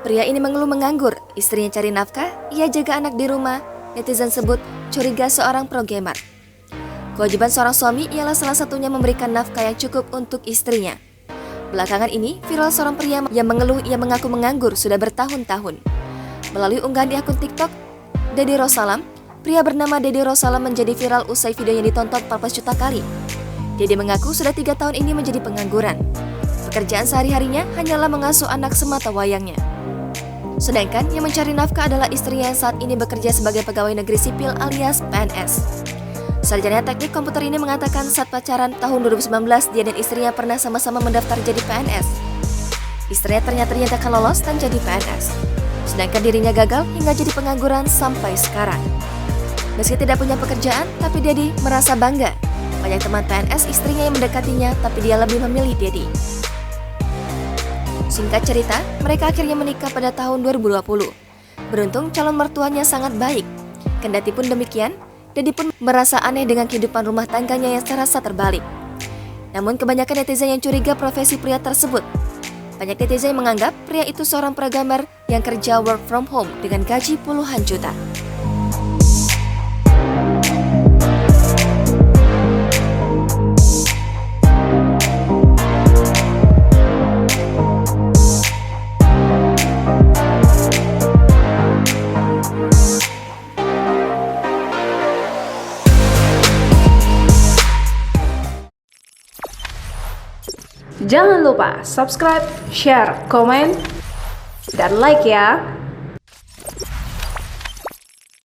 Pria ini mengeluh menganggur, istrinya cari nafkah, ia jaga anak di rumah. Netizen sebut curiga seorang programmer. Kewajiban seorang suami ialah salah satunya memberikan nafkah yang cukup untuk istrinya. Belakangan ini, viral seorang pria yang mengeluh ia mengaku menganggur sudah bertahun-tahun. Melalui unggahan di akun TikTok, Deddy Rosalam, pria bernama Deddy Rosalam menjadi viral usai videonya ditonton 14 juta kali. Deddy mengaku sudah 3 tahun ini menjadi pengangguran. Pekerjaan sehari-harinya hanyalah mengasuh anak semata wayangnya. Sedangkan yang mencari nafkah adalah istrinya yang saat ini bekerja sebagai pegawai negeri sipil alias PNS. Sarjana teknik komputer ini mengatakan saat pacaran tahun 2019 dia dan istrinya pernah sama-sama mendaftar jadi PNS. Istrinya ternyata dinyatakan lolos dan jadi PNS. Sedangkan dirinya gagal hingga jadi pengangguran sampai sekarang. Meski tidak punya pekerjaan, tapi Deddy merasa bangga. Banyak teman PNS istrinya yang mendekatinya, tapi dia lebih memilih Deddy. Singkat cerita, mereka akhirnya menikah pada tahun 2020. Beruntung calon mertuanya sangat baik. Kendati pun demikian, Deddy pun merasa aneh dengan kehidupan rumah tangganya yang terasa terbalik. Namun kebanyakan netizen yang curiga profesi pria tersebut. Banyak netizen yang menganggap pria itu seorang programmer yang kerja work from home dengan gaji puluhan juta. Jangan lupa subscribe, share, komen, dan like ya.